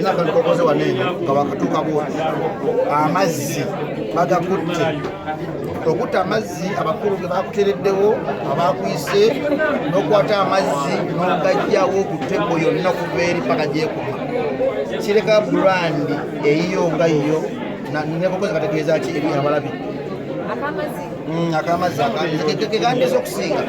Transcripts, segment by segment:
kalina kalikokoze wanene nga wakatukabo amazzi bagakutte okutta amazzi abakulu ge bakutereddewo abakuyise n'okwata amazzi n'ogajjawo ku tebo yonna kuva eri paka gyekuma kireka brandi eyiyo nga yiyo nekokoze kategeeza ki eri abalabi akamazzi kegandisa okusinga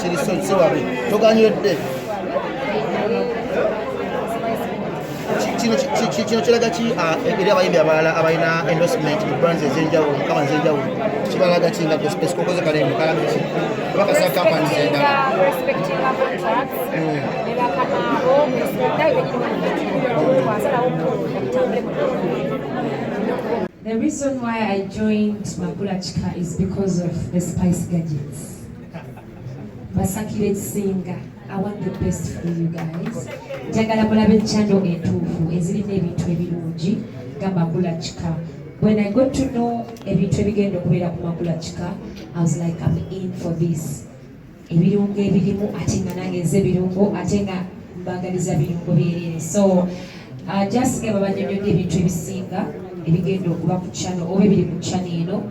kiri siwabe toganyedde kino kiraga ki eri abayimbi abalala abalina endorsement mu brands ez'enjawulo mukama ez'enjawulo kibalaga ki nga spesikokoze kalembe kalagaki bakasa companies endala The reason why I joined Magula Chika is because of the Spice Gadgets. Basakire Singer, I want the best for you guys. Jagala mulabe channel entuufu ezirina ebintu ebirungi nga Magula Chika. When I got to know ebintu ebigenda okubeera ku Magula Chika, I was like, I'm in for this. Ebirungo ebirimu ate nga nange nze ebirungo ate nga mbagaliza birungo byerere. So just nga babanyonyodde ebintu ebisinga ebigenda okuba ku channel oba ebiri ku channel eno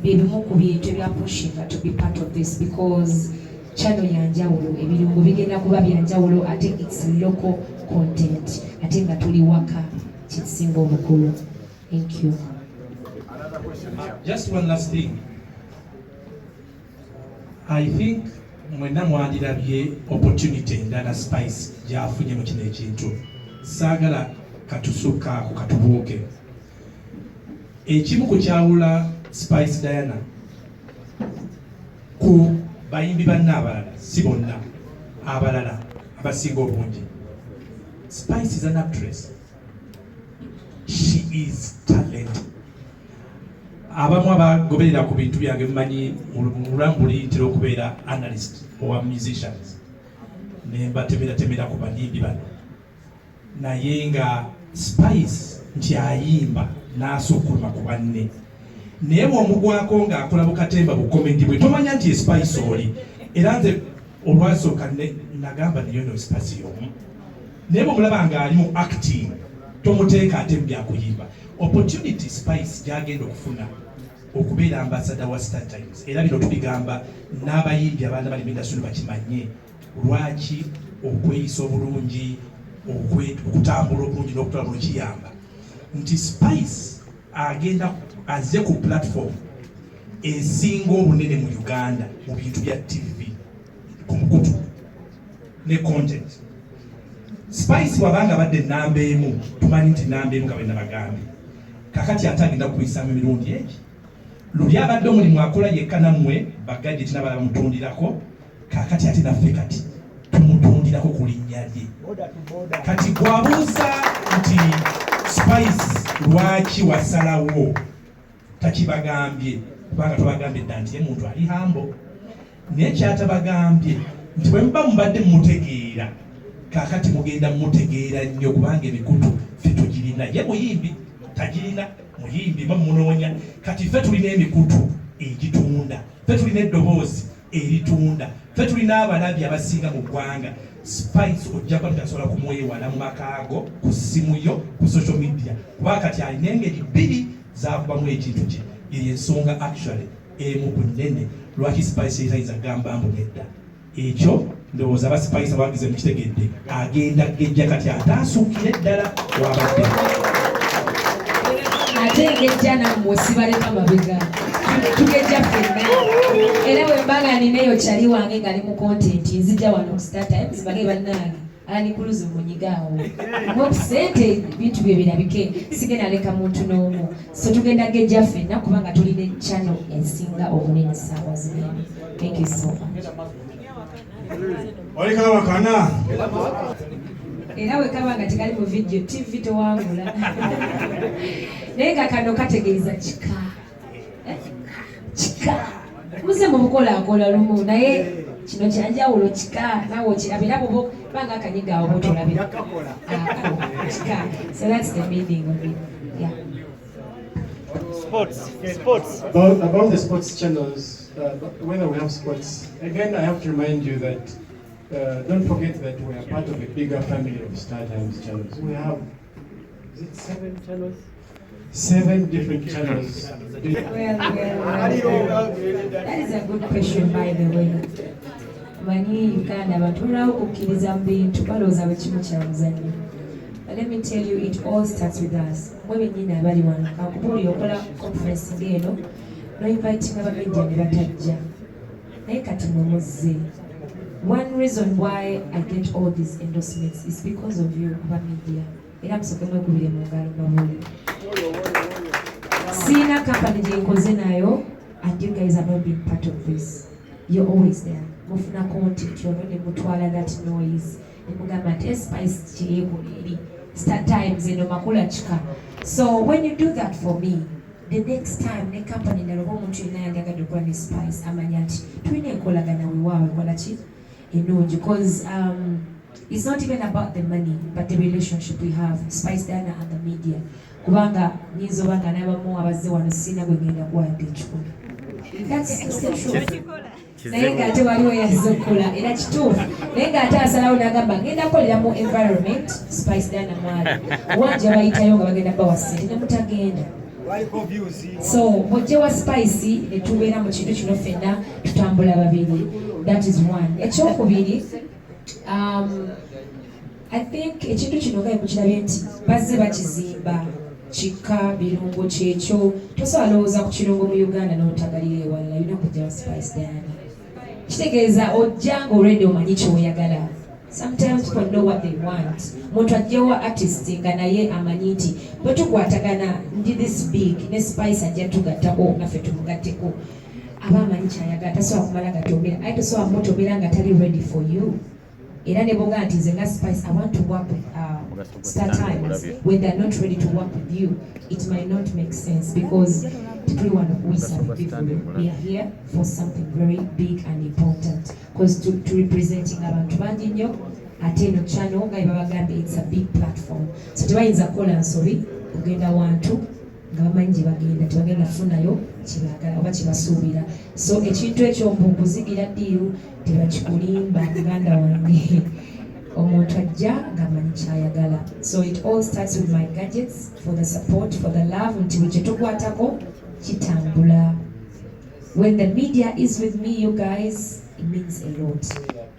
byebimu ku bintu ebyapushinga to be part of this because channel yanjawulo ebirungo bigenda kuba byanjawulo ate it's local content ate nga tuli waka kisinga obukulu. Thank you. Just one last thing. I think mwenna mwandirabye opportunity endala Spice gyafunye mu kino ekintu saagala katusuka ku katubuuke. Ekimu ku kyawula Spice Diana ku bayimbi banna abalala si bonna abalala abasinga obungi. Spice is an actress. She is talented. Abamu abagoberera ku bintu byange mumanyi mulambuli ntera okubeera analyst owa musicians nembatemera ku bayimbi bano naye nga Spice nti ayimba n'asukkuluma ku banne naye bw'omugwako ng'akola bukatemba bukomedi bwe tomanya nti Spice oli era nze olwasooka nagamba nayo no Spice y'omu naye bw'omulaba ng'ali mu acting tomuteeka ate mu byakuyimba. Opportunity Spice gy'agenda okufuna okubeera ambassador wa StarTimes era bino tubigamba n'abayimbi abaana bali mu industry bakimanye lwaki okweyisa obulungi okutambula obulungi n'okutambula okiyamba nti Spice agenda azze ku platform esinga obunene mu Uganda mu bintu bya TV ku mukutu ne content. Spice wabanga badde namba emu tumanyi nti namba emu nga bwe nabagambye kakati atagenda kuyisaamu emirundi egi luli abadde omulimu akola yekka nammwe bagajeti n'abalala bamutundirako kakati ate naffe kati tumutundirako ku linnya lye kati gwabuuza nti Spice lwaki wasalawo takibagambye kubanga tubagambye dda nti ye muntu ali hambo naye kyatabagambye nti bwe muba mubadde mumutegeera kakati mugenda mumutegeera nnyo kubanga emikutu ffe tugirina ye muyimbi tagirina muyimbi bamunoonya kati ffe tulina emikutu egitunda ffe tulina eddoboozi eritunda ffe tulina abalabi abasinga mu ggwanga. Spice ojja kuba tutasobola kumwewala mu makaago ku ssimu yo ku social media kuba kati alina engeri bbiri zaakubamu ekintu kye eyo ensonga actually emu ku nnene lwaki Spice yetayinza gamba mbu nedda ekyo ndowooza aba Spice abagize mukitegedde agenda gejja kati ataasuukire ddala wabadde ate ngejja nammwe sibaleka mabega tugejja ffenna era bwe mbaga ninaeyo kyali wange ngali mu content nzijja wano ku StarTimes bage bannange anikuluza omunyigaawo ng'okusente bintu bye birabike sigenda leka muntu n'omu so tugenda gejja ffenna kubanga tulina channel ensinga obunene ssaawa zino. Thank you so much. Oli kaba kana era we kaba nga tekali mu video TV towangula naye nga kano kategeeza kika muze mu bukolaakola lumu naye kino kyanjawulo kika nawe okirabira bobo banga akanyiga awo botolabira kika. So that's the meaning of it. Yeah. Sports. About the sports channels, whether we have sports. Again, I have to remind you that don't forget that we are part of a bigger family of StarTimes channels. We have, is it 7 channels? 7 different channels. Well, that is a good question, by the way. Mani Uganda batulawo kukkiriza Mubintu balowooza bwe kimu kya muzannyo. But let me tell you, it all starts with us. Mwe bennyini abali wano kakubuulira okola conference ng'eno n'oinvitinga bamedya ne batajja. Naye kati mwe muzze. One reason why I get all these endorsements is because of you, aba media. Era musooke mwekubire mu ngalo mbabuulire. Siina company gye nkoze nayo, and you guys are not being part of this. You're always there. Mufuna content yono ne mutwala that noise. Ne mugamba nti Spice kyeyekoleri. StarTimes eno makula chika. So when you do that for me, the next time ne company ndaloba omuntu yenna yandagadde okukola ne Spice amanya nti tulina enkolagana weewaawe kola ki enungi, because it's not even about the money but the relationship we have, Spice Dana and the media. Kubanga nyinza obanga n'abamu abazze wano sina gwe ngenda kuwadde ekikulu. That's the truth. Naye ng'ate waliwo yazze okukola era kituufu. Naye ng'ate asalawo n'agamba ngenda kukolera mu environment Spice Dana mwali. Wanja bayitayo nga bagenda bawa ssente ne mutagenda. So mujje wa Spice ne tubeera mu kintu kino ffenna tutambula babiri. That is one. Ekyokubiri, I think ekintu kino nga mukirabye nti bazze bakizimba kika birungo kyekyo tosobola lowooza ku kirungo mu Uganda n'otagalira ewalala, yina kujja wa Spice Dana. Kitegeeza ojja ng'olwedde omanyi ky'oyagala. Sometimes people know what they want. Muntu ajjawa artist nga naye amanyi nti bwe tukwatagana ndi this big ne Spice ajja tugattako naffe tumugatteko. Aba amanyi ky'ayagala, tasobola kumala gatoobera. Aye tosobola mutoobera nga tali ready for you. Era ne boga nti nze nga Spice, I want to work with StarTimes. When they're not ready to work with you, it might not make sense, because everyone of we are here for something very big and important, because to representing abantu bangi nnyo ate eno channel nga babagambye it's a big platform, so tebayinza kukola nsobi kugenda wantu nga bamanyi gye bagenda tebagenda kufunayo kyebaagala oba kyebasuubira. So ekintu ekyo mbukuzigira ddiiru tebakikulimba muganda wange, omuntu ajja ng'amanyi ky'ayagala. So it all starts with my gadgets, for the support, for the love, nti bwe kyetukwatako kitambula. When the media is with me, you guys, it means a lot.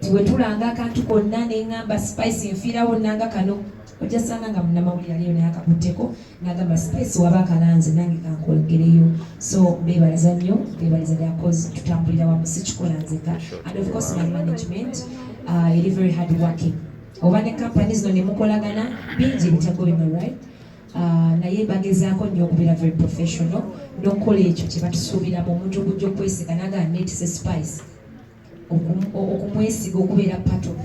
Tiwe tulanga akantu konna ne ngamba Spice nfiirawo nanga kano, ojja sanga nga munnamawulire aliyo naye akakutteko n'agamba Spice waba akalanze nange kankolegereyo. So beebaliza nnyo, beebaliza ddala cause tutambulira wamu si kikola nzeka. And of course my management, eri very hard working. Oba ne company zino ne mukolagana bingi bitagoyima, right? Naye bagezaako nnyo okubeera very professional n'okukola ekyo kye batusuubiramu. Omuntu ogujja okwesiga n'agamba neetise Spice okumwesiga okubeera part of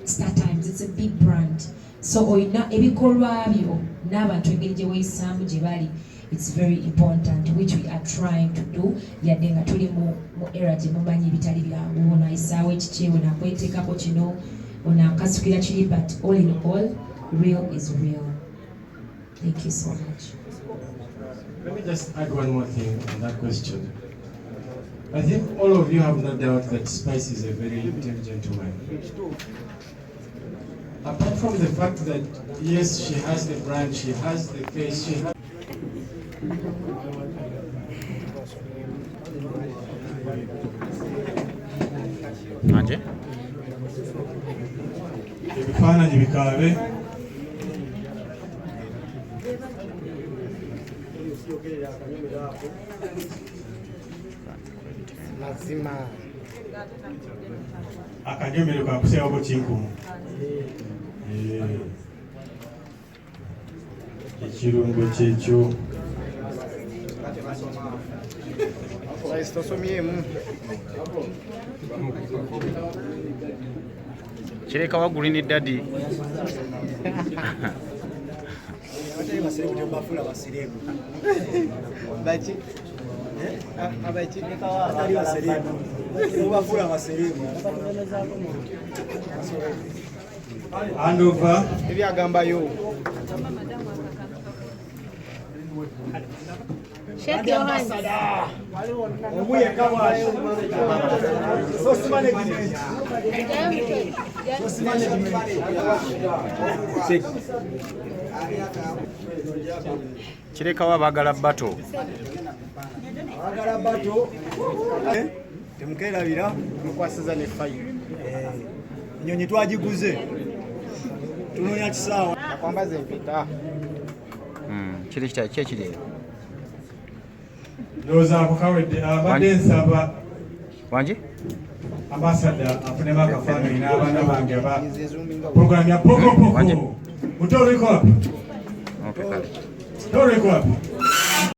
StarTimes. It's a big brand. So oyina ebikolwa byo n'abantu engeri gye weeyisaamu gye bali, it's very important, which we are trying to do. Yadde nga tuli mu era gye mumanyi ebitali byangu, onaayisaawo ekiki, onakweteekako kino, onakasukira kiri, but all in all, real is real. Thank you so much. Let me just add one more thing on that question. I think all of you have no doubt that Spice is a very intelligent woman. Apart from the fact that, yes, she has the brand, she has the face, she has... Anje? Ebifaananyi bikaabe. Mazima. Akanyomero kakuseewako kinkumu. Ekirungo kyekyo. Kireka wa Green Daddy. Handover. Ebyagambayo. Shake your hands. Kirekawo abaagala bato. Abagala bato temukerabira mukwasiza ne fayi. Ennyonyi twagiguze tunoonya kisaawa nakwambaza empeta. Kiri kiri. Ndowooza ako kawedde abadde nsaba Wangi? ambasada afunemu akafaananyi n'abaana bange aba programu ya pokopoko. Utoreko hapa. Okay, kale. Toreko hapa.